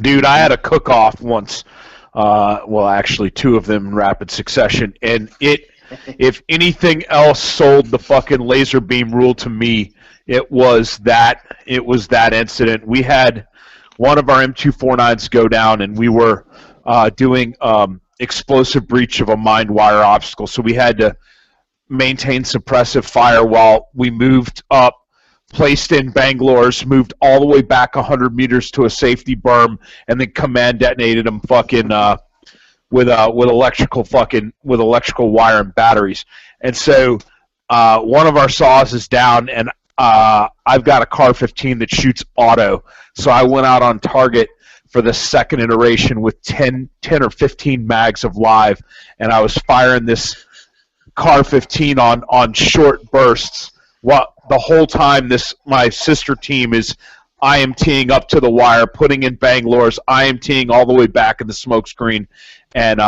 Dude, I had a cook-off once. Well, actually, two of them in rapid succession, and if anything else sold the fucking laser beam rule to me, it was that incident. We had one of our M249s go down, and we were doing explosive breach of a mined wire obstacle, so we had to maintain suppressive fire while we moved up, placed in Bangalore's, moved all the way back 100 meters to a safety berm, and then command detonated them fucking with electrical wire and batteries. And so one of our saws is down, and I've got a Car 15 that shoots auto. So I went out on target for the second iteration with 10 or 15 mags of live, and I was firing this Car 15 on short bursts. The whole time my sister team is IMTing up to the wire, putting in Bangalore's, IMTing all the way back in the smoke screen, and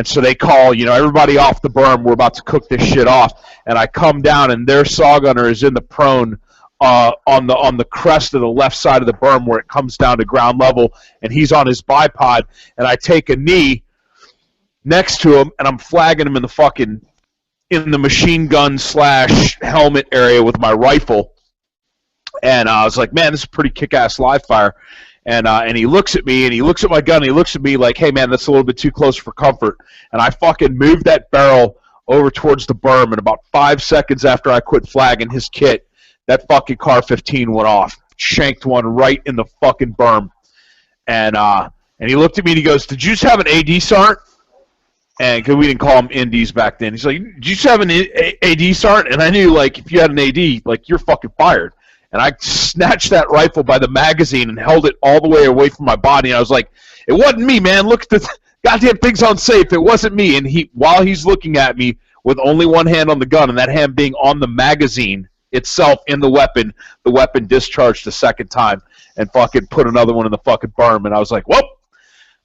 so they call, everybody off the berm. We're about to cook this shit off, and I come down, and their saw gunner is in the prone on the crest of the left side of the berm where it comes down to ground level, and he's on his bipod, and I take a knee next to him, and I'm flagging him in the machine gun / helmet area with my rifle, and I was like, man, this is a pretty kick-ass live fire. And he looks at me, and he looks at my gun, and he looks at me like, hey, man, that's a little bit too close for comfort. And I fucking moved that barrel over towards the berm, and about 5 seconds after I quit flagging his kit, that fucking Car 15 went off, shanked one right in the fucking berm. And he looked at me, and he goes, did you just have an AD, Sergeant? And because we didn't call them NDs back then. He's like, did you just have an AD, Sergeant? And I knew, like, if you had an AD, like, you're fucking fired. And I snatched that rifle by the magazine and held it all the way away from my body. And I was like, it wasn't me, man. Look at the goddamn thing's unsafe. It wasn't me. And while he's looking at me with only one hand on the gun and that hand being on the magazine itself in the weapon discharged the second time and fucking put another one in the fucking berm. And I was like, whoop,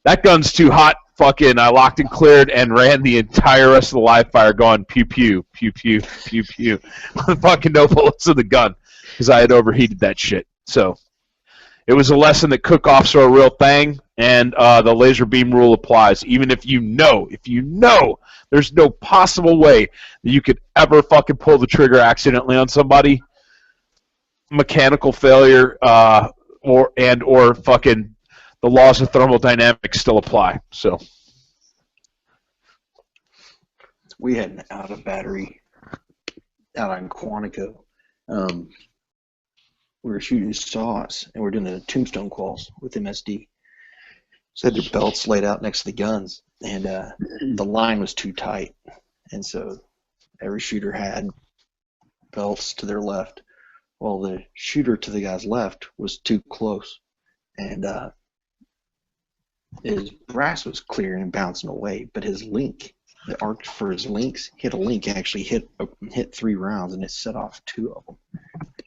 that gun's too hot. Fucking, I locked and cleared and ran the entire rest of the live fire going pew, pew, pew, pew, pew, pew. Fucking no bullets in the gun. Because I had overheated that shit. So it was a lesson that cook-offs are a real thing, and the laser beam rule applies. Even if you know there's no possible way that you could ever fucking pull the trigger accidentally on somebody, mechanical failure or fucking the laws of thermodynamics still apply. So we had an out of battery out on Quantico. We were shooting saws, and we're doing the tombstone quals with MSD. So they had their belts laid out next to the guns, and the line was too tight. And so every shooter had belts to their left, while the shooter to the guy's left was too close. And his brass was clearing and bouncing away, but his link, the arc for his links, hit a link, actually hit 3 rounds, and it set off 2 of them.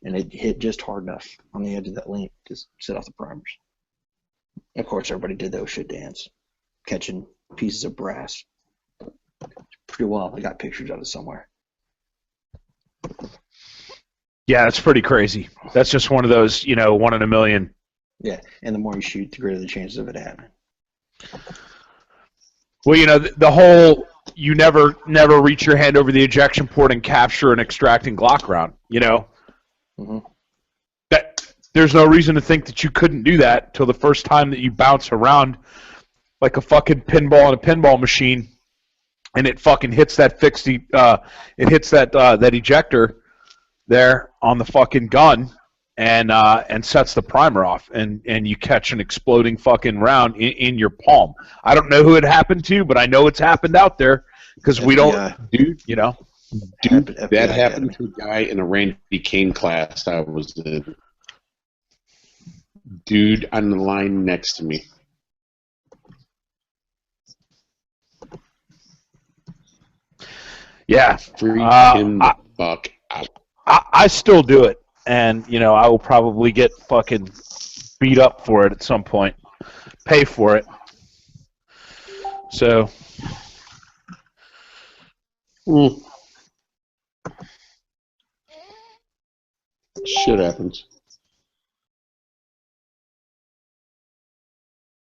And it hit just hard enough on the edge of that link to set off the primers. Of course, everybody did the oh shit dance, catching pieces of brass. Pretty wild. I got pictures of it somewhere. Yeah, that's pretty crazy. That's just one of those, 1 in a million. Yeah, and the more you shoot, the greater the chances of it happening. Well, the whole you never reach your hand over the ejection port and capture an extracting Glock round, Mm-hmm. That there's no reason to think that you couldn't do that till the first time that you bounce around like a fucking pinball in a pinball machine, and it fucking hits that that ejector there on the fucking gun, and sets the primer off, and you catch an exploding fucking round in your palm. I don't know who it happened to, but I know it's happened out there because we don't, dude. Dude, that happened to a guy in a Randy Kane class I was in. Dude on the line next to me. Yeah. Freak him the fuck out. I still do it, and, I will probably get fucking beat up for it at some point. Pay for it. So. Shit happens.